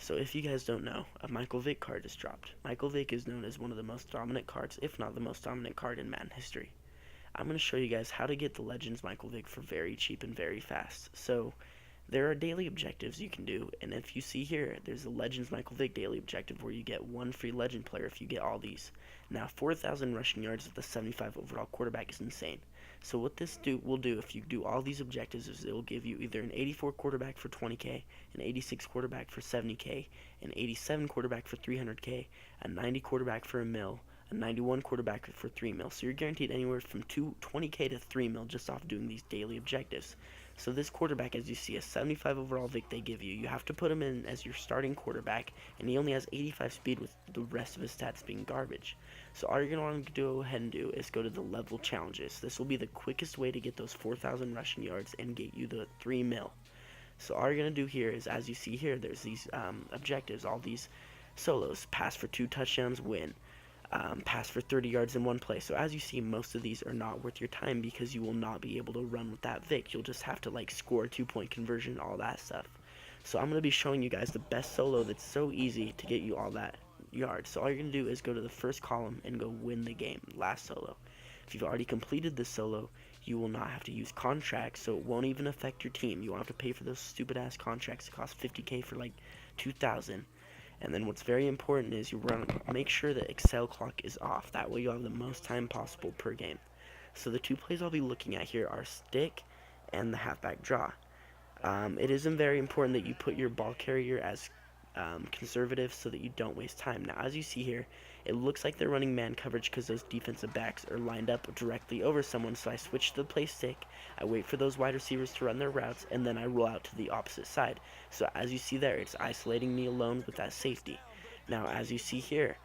So if you guys don't know, a Michael Vick card is dropped. Michael Vick is known as one of the most dominant cards, if not the most dominant card in Madden history. I'm going to show you guys how to get the Legends Michael Vick for very cheap and very fast. So there are daily objectives you can do, and if you see here, there's a Legends Michael Vick daily objective where you get one free Legend player if you get all these. Now, 4,000 rushing yards with a 75 overall quarterback is insane. So what this will do if you do all these objectives is it will give you either an 84 quarterback for 20k, an 86 quarterback for 70k, an 87 quarterback for 300k, a 90 quarterback for a mil, a 91 quarterback for 3 mil. So you're guaranteed anywhere from 20k to 3 mil just off doing these daily objectives. So this quarterback, as you see, a 75 overall Vick they give you. You have to put him in as your starting quarterback, and he only has 85 speed with the rest of his stats being garbage. So all you're going to want to go ahead and do is go to the level challenges. This will be the quickest way to get those 4,000 rushing yards and get you the 3 mil. So all you're going to do here is, as you see here, there's these objectives, all these solos. Pass for 2 touchdowns, win. Pass for 30 yards in one play. So as you see, most of these are not worth your time because you will not be able to run with that Vick. You'll just have to like score a 2-point conversion, all that stuff. So I'm going to be showing you guys the best solo that's so easy to get you all that yards. So all you're going to do is go to the first column and go win the game, last solo. If you've already completed this solo, you will not have to use contracts, so it won't even affect your team. You won't have to pay for those stupid ass contracts that cost 50k for like 2,000. And then what's very important is you make sure that Excel clock is off. That way you'll have the most time possible per game. So the 2 plays I'll be looking at here are stick and the halfback draw. It isn't very important that you put your ball carrier as conservative so that you don't waste time. Now, as you see here, it looks like they're running man coverage because those defensive backs are lined up directly over someone, so I switch to the play stick, I wait for those wide receivers to run their routes, and then I roll out to the opposite side. So as you see there, it's isolating me alone with that safety. Now, as you see here,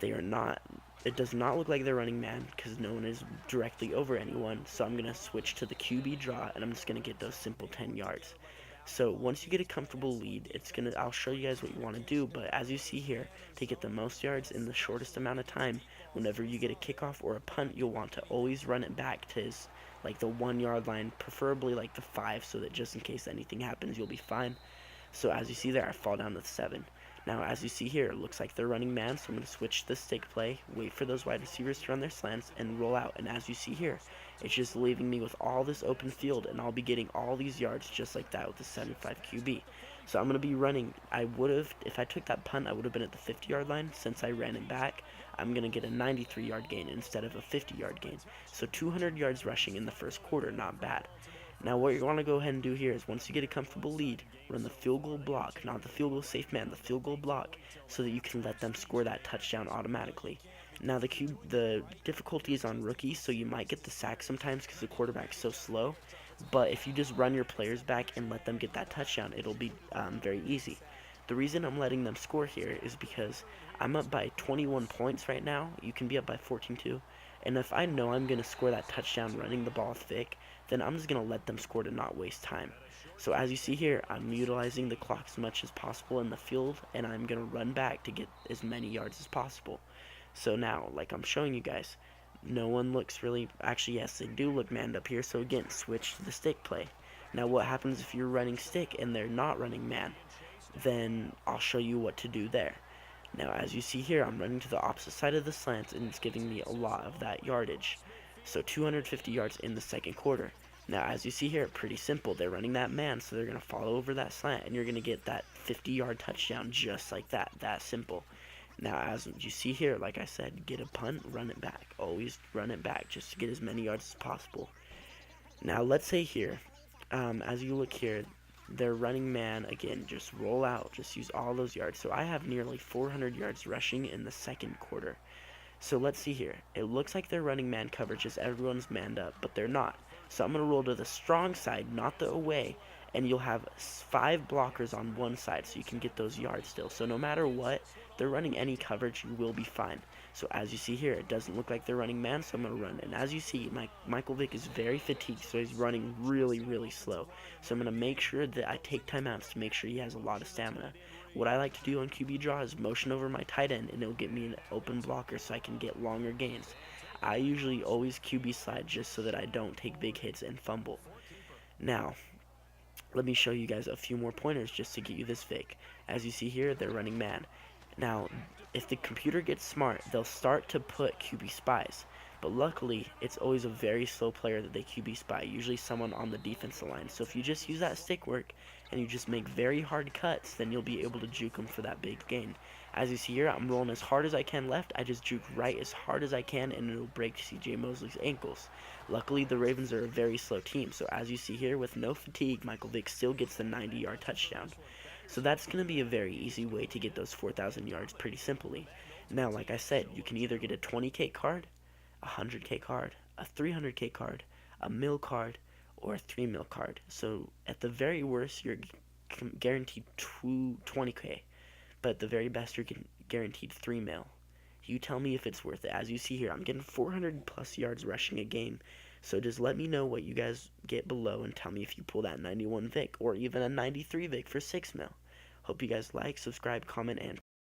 it does not look like they're running man because no one is directly over anyone, so I'm going to switch to the QB draw, and I'm just going to get those simple 10 yards. So once you get a comfortable lead, I'll show you guys what you want to do, but as you see here, to get the most yards in the shortest amount of time, whenever you get a kickoff or a punt, you'll want to always run it back to like the 1-yard line, preferably like the 5, so that just in case anything happens, you'll be fine. So as you see there, I fall down to the 7. Now, as you see here, it looks like they're running man, so I'm going to switch to the stick play, wait for those wide receivers to run their slants, and roll out. And as you see here, it's just leaving me with all this open field, and I'll be getting all these yards just like that with the 75 QB. So I'm going to be running. If I took that punt, I would have been at the 50-yard line. Since I ran it back, I'm going to get a 93-yard gain instead of a 50-yard gain. So 200 yards rushing in the first quarter, not bad. Now what you want to go ahead and do here is once you get a comfortable lead, run the field goal block, not the field goal safe man, the field goal block, so that you can let them score that touchdown automatically. Now the difficulty is on rookies, so you might get the sack sometimes because the quarterback's so slow, but if you just run your players back and let them get that touchdown, it'll be very easy. The reason I'm letting them score here is because I'm up by 21 points right now. You can be up by 14 too. And if I know I'm going to score that touchdown running the ball thick, then I'm just going to let them score to not waste time. So as you see here, I'm utilizing the clock as much as possible in the field, and I'm going to run back to get as many yards as possible. So now, like I'm showing you guys, no one looks really, actually yes, they do look manned up here, so again, switch to the stick play. Now what happens if you're running stick and they're not running man? Then I'll show you what to do there. Now as you see here, I'm running to the opposite side of the slant, and it's giving me a lot of that yardage. So 250 yards in the second quarter. Now as you see here, pretty simple. They're running that man, so they're going to follow over that slant, and you're going to get that 50-yard touchdown just like that. That simple. Now as you see here, like I said, get a punt, run it back. Always run it back just to get as many yards as possible. Now let's say here, as you look here, they're running man again. Just roll out, just use all those yards. So I have nearly 400 yards rushing in the second quarter. So let's see here. It looks like they're running man coverage as everyone's manned up, but they're not. So I'm going to roll to the strong side, not the away, and you'll have 5 blockers on one side, so you can get those yards still. So no matter what, they're running any coverage, you will be fine. So as you see here, it doesn't look like they're running man, so I'm going to run. And as you see, Michael Vick is very fatigued, so he's running really, really slow. So I'm going to make sure that I take timeouts to make sure he has a lot of stamina. What I like to do on QB draw is motion over my tight end, and it'll get me an open blocker so I can get longer gains. I usually always QB slide just so that I don't take big hits and fumble. Now, Let me show you guys a few more pointers just to get you this Vick. As you see here, they're running man. Now, if the computer gets smart, they'll start to put QB spies. But luckily, it's always a very slow player that they QB spy, usually someone on the defensive line. So if you just use that stick work and you just make very hard cuts, then you'll be able to juke them for that big gain. As you see here, I'm rolling as hard as I can left. I just juke right as hard as I can, and it'll break CJ Mosley's ankles. Luckily, the Ravens are a very slow team, so as you see here, with no fatigue, Michael Vick still gets the 90-yard touchdown. So that's going to be a very easy way to get those 4,000 yards pretty simply. Now, like I said, you can either get a 20K card, a 100K card, a 300K card, a mil card, or a 3 mil card. So at the very worst, you're guaranteed 20K, but at the very best, you're guaranteed 3 mil. You tell me if it's worth it. As you see here, I'm getting 400 plus yards rushing a game. So just let me know what you guys get below and tell me if you pull that 91 Vick or even a 93 Vick for 6 mil. Hope you guys like, subscribe, comment, and